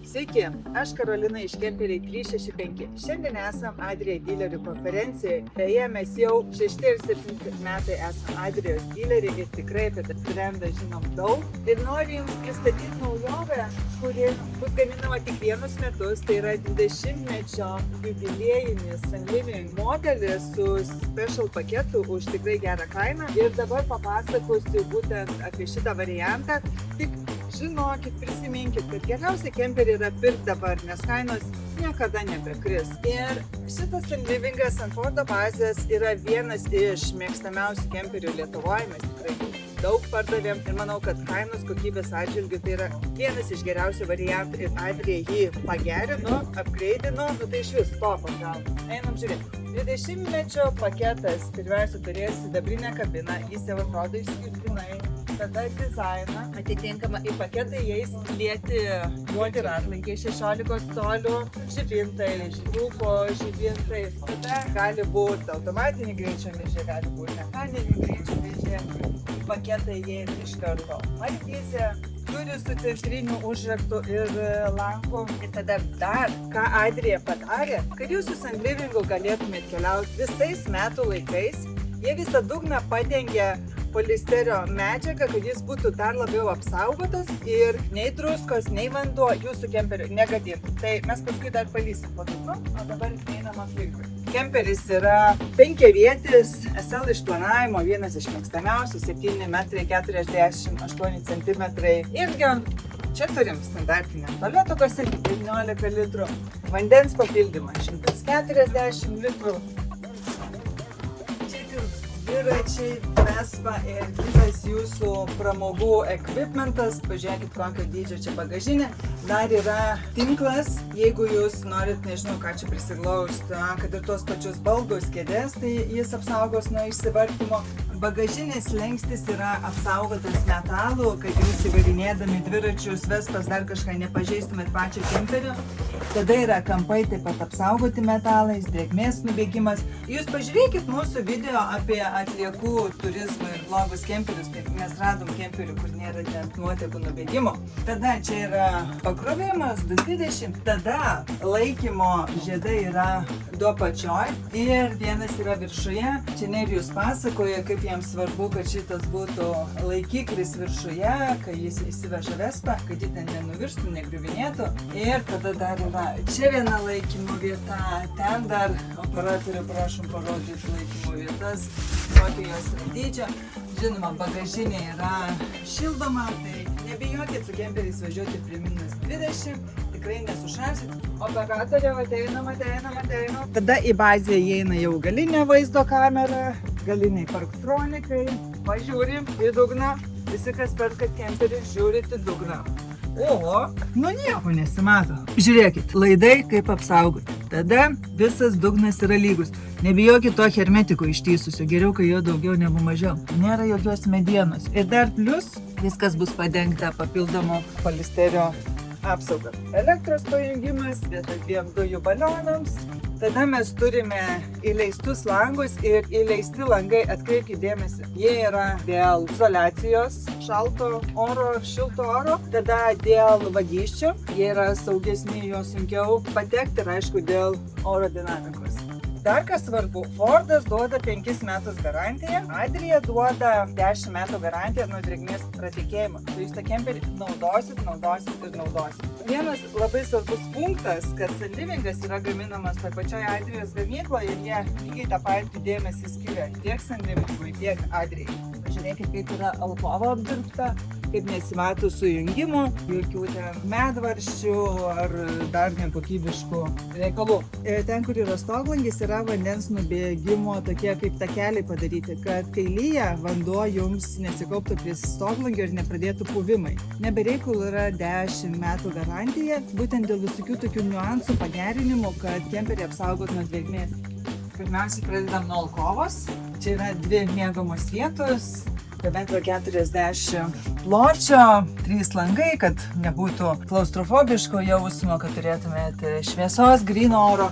Sveiki, aš Karolina iš Kemperiai 365. Šiandien esam Adria dylerių konferencijoje. Beje, mes jau 6 ir 7 metai esam Adrijos dyleriai ir tikrai apie tą brendą žinom daug. Ir noriu Jums pristatyti naujovę, kuri bus gaminama tik vienus metus. Tai yra 20-mečio jubiliejinis Sunliving modelis su special paketu už tikrai gerą kainą. Ir dabar papasakosiu būtent apie šitą variantą. Tik žinokit, prisiminkit, kad geriausia kemperį yra pirkti dabar, nes kainos niekada nebekris. Ir šitas Sunlivingas ant Fordo bazės yra vienas iš mėgstamiausių kemperių Lietuvoje. Mes tikrai daug pardavėm ir manau, kad kainos kokybės atžvilgių tai yra vienas iš geriausių variantų ir Adria jį pagerino, upgradeino, tai iš vis topas gal. Einam žiūrėti. 20-mečio paketas pirmiausia turės sidabrinę kabiną, jis jau atrodo išskirtinai. Tada dizainą, atitinkamą į paketą jais lieti juodi ratlankiai 16 colių, žibintai, rūko žibintai. Tada gali būti automatinė greičio vežė, gali būti mechaninė greičio vežė. Į paketą įeina iš karto markizė, turi su centriniu užraktu ir lanku. Ir tada dar, ką Adria padarė, kad jūs su Sunlivingu galėtumėt keliauti visais metų laikais. Jie visą dugną padengia polisterio medžiagą, kad jis būtų dar labiau apsaugotas ir nei druskos, nei vanduo jūsų kemperio negadintų. Tai mes paskui dar palysim po dugno, o dabar einam aplinkui. Kemperis yra 5-vietis, SL išplanavimo, vienas iš mėgstamiausių, 7,48 cm ilgio. Čia turim standartinę tualeto kasetę, 19 litrų, vandens papildymą 140 litrų. Dviračiai, Vespa ir kitas jūsų pramogų equipmentas. Pažiūrėkit, kokio dydžio čia bagažinė. Dar yra tinklas, jeigu jūs norit, nežinau, ką čia prisiglaust, kad ir tuos pačius baldus, kėdės, tai jis apsaugos nuo išsivartymo. Bagažinės slenkstis yra apsaugotas metalų, kad jūs įvarinėdami dviračius, Vespas, dar kažką nepažeistumėt pačio kemperio. Tada yra kampai taip pat apsaugoti metalais, drėgmės nubėgimas. Jūs pažiūrėkit mūsų video apie atliekų turizmą ir blogus kemperius, tai mes radom kemperių, kur nėra net nuotekų nubėgimo. Tada čia yra pakrovimas 220, tada laikymo žiedai yra du apačioj ir vienas yra viršuje. Čia Nerijus pasakoja, kaip jiems svarbu, kad šitas būtų laikiklis viršuje, kai jis įsiveža Vespą, kad ji ten nenuvirstų, negriuvinėtų. Ir tada dar yra čia viena laikymo vieta, ten dar operatorių prašom parodyti laikymo vietas, kokio jos yra dydžio. Žinoma, bagažinė yra šildoma, tai nebijokit su kemperiais važiuoti prie -20, tikrai nesušalsit. Operatorė, ateinam. Tada į bazę įeina jau galinė vaizdo kamera, galiniai parktronikai, pažiūrim į dugną, visi kas perkat kemperį žiūrit į dugną. Oho, nu nieko nesimato. Žiūrėkit, laidai kaip apsaugoti. Tada visas dugnas yra lygus. Nebijokit to hermetiko ištįsusio, geriau, kai jo daugiau negu mažiau. Nėra jokios medienos. Ir dar plius viskas bus padengta papildomo polisterio apsauga. Elektros pajungimas vietoj 2 dujų balionams. Tada mes turime įleistus langus ir įleisti langai, atkreipkite dėmesį, jie yra dėl izoliacijos, šalto oro, šilto oro, tada dėl vagysčių, jie yra saugesni, jo sunkiau patekti ir aišku dėl oro dinamikos. Dar kas svarbu, Fordas duoda 5 metus garantiją, Adria duoda 10 metų garantiją nuo drėgmės pratekėjimo. Tai jūs tą kemperį naudosit. Vienas labai svarbus punktas, kad Sunlivingas yra gaminamas toje pačioje Adrijos gamykloje ir jie lygiai tą patį dėmesį skiria tiek Sunlivingui, tiek Adrijai. Pažiūrėkit, kaip yra alkova apdirbta, kaip nesimato sujungimų, jokių ten medvarščių ar dar nekokybiškų reikalų. Ten, kur yra stoglangis, yra vandens nubėgimo tokie kaip takeliai padaryti, kad kai lyja, vanduo jums nesikauptų prie stoglangio ir nepradėtų puvimai. Nebereikul yra 10 metų garantija, būtent dėl visokių tokių niuansų pagerinimų, kad kemperį apsaugot nuo drėgmės. Pirmiausiai pradedam nuo alkovos. Čia yra 2 miegamos vietos, 1,40 m pločio, 3 langai, kad nebūtų klaustrofobiško jausmo, kad turėtumėte šviesos, gryno oro.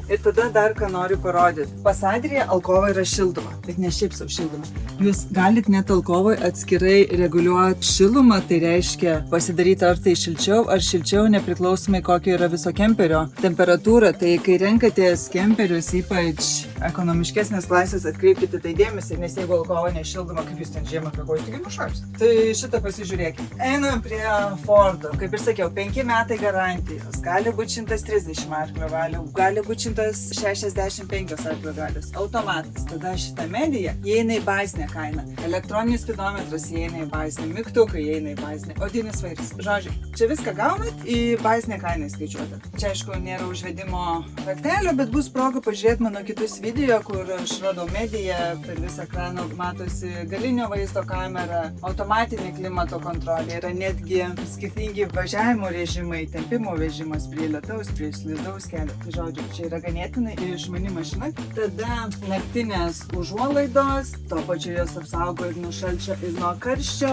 Ir tada dar ką noriu parodyti. Pas Adriją alkova yra šildoma, bet ne šiaip sau šildoma. Jūs galit net alkovai atskirai reguliuoti šilumą, tai reiškia pasidaryti ar tai šilčiau ar šilčiau, nepriklausomai kokia yra viso kemperio temperatūra. Tai kai renkatės kemperius, ypač ekonomiškesnės klasės, atkreipkite tai dėmesį, nes jeigu alkova nešildoma, kaip jūs ten žiemą prie kojų taigi nušals. Tai šitą pasižiūrėkite. Einam prie Fordo. Kaip ir sakiau, 5 metai garantijos. Gali būti 130 arklio galių, gali būti 165 arklio galios. Automatas. Tada šitą mediją įeina į bazinę kainą. Elektroninis spidometras įeina į bazinę, mygtukai įeina į bazinę, odinis vairas. Žodžiu, čia viską gaunat į bazinę kainą įskaičiuotą. Čia aišku nėra užvedimo raktelio, bet bus proga pažiūrėti mano kitus video, kur aš radau mediją, per visą ekraną matosi galinio vaizdo kamera, automatinė klimato kontrolė, yra netgi skirtingi važiavimo režimai, tempimo vežimas prie lietaus, prie slidaus kelio. Tai žodžiu, čia yra ganėtinai išmani mašina. Tada naktinės užuolaidos, tuo pačiu jos apsaugo ir nuo šalčio, ir nuo karščio.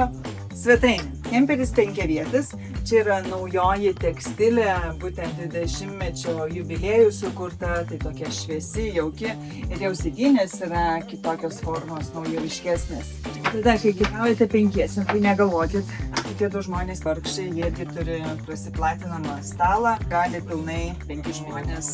Svetainė. Kemperis 5-vietis. Čia yra naujoji tekstilė, būtent 20-mečio jubiliejų sukurta, tai tokia šviesi, jauki. Ir jau sėdynės yra kitokios formos, naujoviškesnės. Tada, kai keliaujate 5, tai negalvokit, tie 2 žmonės vargšai, jie irgi turi prasiplatinamą stalą, gali pilnai 5 žmonės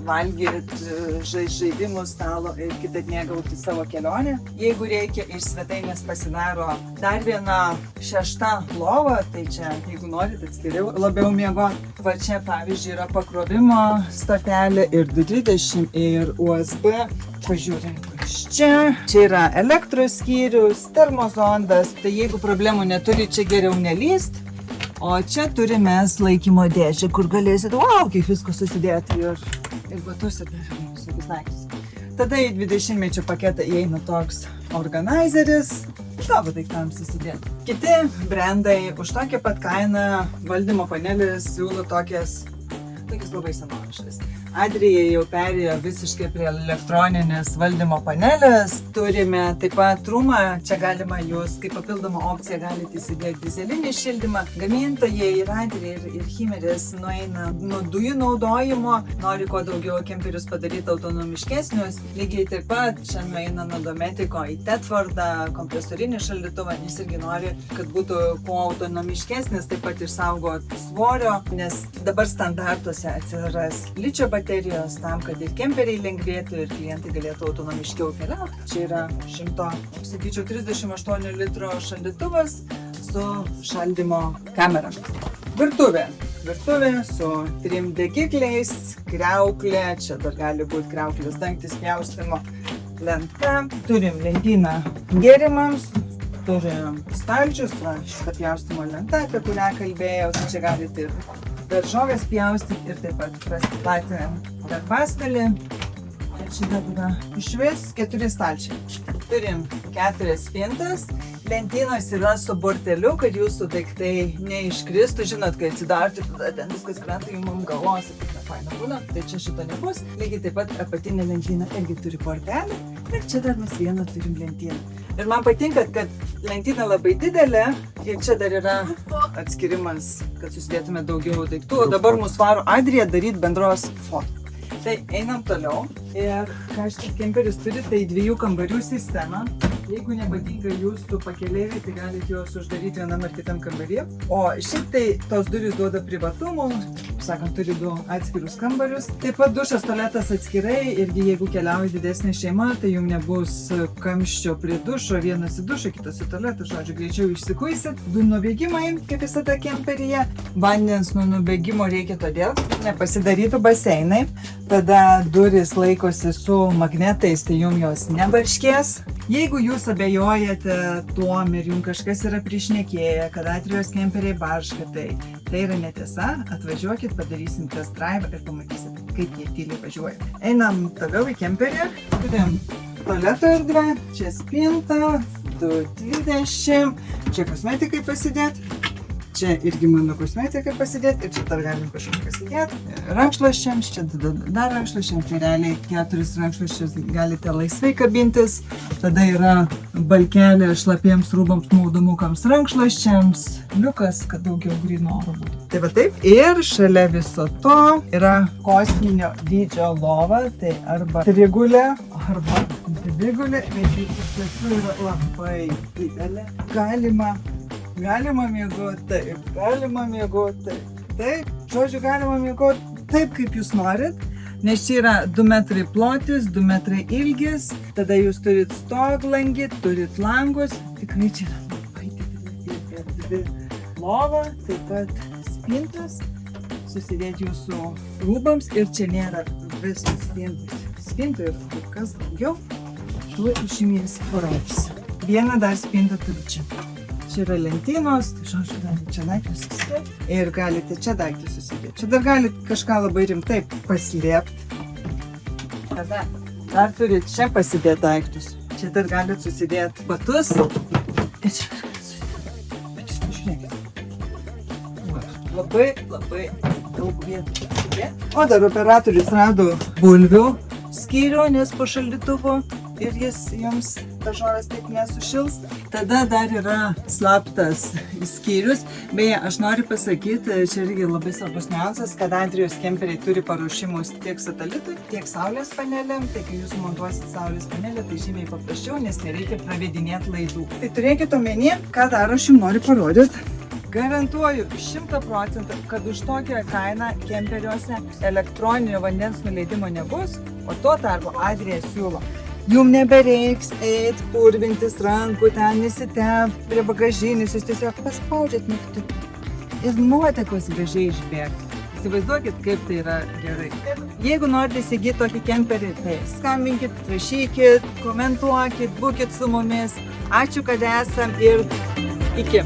valgyti žaidimų stalo ir kitą mėgauti savo kelionę. Jeigu reikia, iš svetainės pasidaro dar viena 6 lova, tai čia, jeigu norit atskiriau labiau miegoti. Va čia, pavyzdžiui, yra pakrovimo stotelė ir 220 ir USB. Pažiūrim, čia yra elektros skyrius, termozondas, tai jeigu problemų neturi, čia geriau nelyst. O čia turime laikymo dėžę, kur galėsit, kaip viską susidėti ir batus ir visokius daiktus. Tada į 20-mečio paketą įeina toks organizeris, savo daiktams susidėti. Kiti brandai už tokią pat kainą valdymo panelis siūlo tokias labai senoviškas. Adrija jau perėjo visiškai prie elektroninės valdymo panelės. Turime taip pat trumą, čia galima jūs kaip papildomą opciją galite įsidėti dizelinį šildymą. Gamintojai ir Adrija ir Chimeris nueina nuo dujų naudojimo, nori kuo daugiau kemperius padaryti autonomiškesnius. Lygiai taip pat čia nueina nuo Dometiko į Tedfordą, kompresorinį šaldytuvą, nes irgi nori, kad būtų kuo autonomiškesnis, taip pat išsaugot svorio, nes dabar standartuose atsiras ličio baterijos tam, kad ir kemperiai lengvėtų ir klientai galėtų autonomiškiau keliauti. Čia yra 138 litro šaldytuvas su šaldymo kamera. Virtuvė su 3 degikliais, kriauklė, čia dar gali būti kriauklės dangtis, pjaustimo lenta. Turim lentyną gėrimams, turim stalčius, šitą pjaustimo lentą, apie kurią kalbėjau, tai čia galite ir daržovės pjaustyti ir taip pat prasiplatinam darbastalį. Ir čia yra iš vis 4 stalčiai. Turim 4 spintas. Lentynos yra su borteliu, kad jūsų daiktai neiškristų. Žinot, kai atsidarti, tada ten viskas krenta jums ant galvos ir taip nefaina būna. Tai čia šito nebus. Lygiai taip pat apatinė lentyna irgi turi bortelį. Ir čia dar mes vieną turim lentyną. Ir man patinka, kad lentyna labai didelė ir čia dar yra atskirimas, kad susidėtume daugiau daiktų. O dabar mus varo Adrija daryti bendros foto. Tai einam toliau. Ir ką šitas kemperis turi, tai 2 kambarių sistemą. Jeigu nepatinka jūsų pakeleiviai, tai galite juos uždaryti vienam ar kitam kambaryje. O šiaip tai tos durys duoda privatumo, sakant, turi 2 atskirus kambarius. Taip pat dušas, tualetas atskirai, irgi jeigu keliauja didesnė šeima, tai jums nebus kamščio prie dušo, vienas į dušą, kitas į tualetą, žodžiu, greičiau išsikuisit. 2 nubėgimai, kaip visada kemperyje. Vandens nuo nubėgimo reikia todėl, nepasidarytų baseinai. Tada durys laikosi su magnetais, tai jums jos nebarškės. Jeigu jūs abejojate tuom ir jums kažkas yra prišnekėję, kad Adrijos kemperiai barška, tai yra netiesa. Atvažiuokit, padarysim test drive ir pamatysit, kaip jie tyliai važiuoja. Einam toliau į kemperį. Turim tualeto erdvę, čia spinta, 220, čia kosmetikai pasidėti. Čia irgi mano kosmetika pasidėti ir čia dar galim kažką pasidėti. Rankšluosčiams, čia dar rankšluosčiams, tai realiai 4 rankšluosčius galite laisvai kabintis. Tada yra balkelė šlapiems rūbams, maudumukams, rankšluosčiams, liukas, kad daugiau gryno oro būtų. Tai va taip. Ir šalia viso to yra kosminio dydžio lova, tai arba trigulė, arba dvigulė, bet iš tiesų yra labai didelė. Galima miegoti taip, galima miegoti taip. Taip, žodžiu, galima miegoti taip, kaip jūs norit, nes čia yra 2 metrai plotis, 2 metrai ilgis, tada jūs turit stoglangį, turit langus, tikrai čia yra labai didelė lova, taip pat spintas, susidėti jūsų rūbams ir čia nėra visos spintų ir kur kas daugiau, tuo išimėsi parodysiu. Vieną dar spintą turiu čia. Čia yra lentynos, tai žodžiu, galite čia daiktus susidėti ir galite čia daiktus susidėti. Čia dar galite kažką labai rimtai paslėpti. Tada dar turite čia pasidėti daiktus. Čia dar galite susidėti batus. Ir čia galite susidėti. Bet jūs pažiūrėkite. Labai daug vietų pasidėti. O dar operatorius rado bulvių skyrių, nes po šaldytuvo ir jis jums daržovės taip nesušils. Tada dar yra slaptas skyrius. Beje, aš noriu pasakyti, čia irgi labai svarbus niuansas, kad Adrijos kemperiai turi paruošimus tiek satelitui, tiek saulės panelėm. Tai kai jūs montuosit saulės panelę, tai žymiai paprasčiau, nes nereikia pravedinėti laidų. Tai turėkite omeny, ką dar aš jums noriu parodyti. Garantuoju 100%, kad už tokią kainą kemperiuose elektroninio vandens nuleidimo nebus, o tuo tarpu Adrija siūlo. Jums nebereiks eiti, purvintis rankų, ten įsitempti prie bagažinės, jūs tiesiog paspaudžiat mygtuką ir nuotekos gražiai išbėgti. Įsivaizduokit, kaip tai yra gerai. Jeigu norite įsigyti tokį kemperį, tai skambinkit, rašykit, komentuokit, būkit su mumis. Ačiū, kad esam ir iki.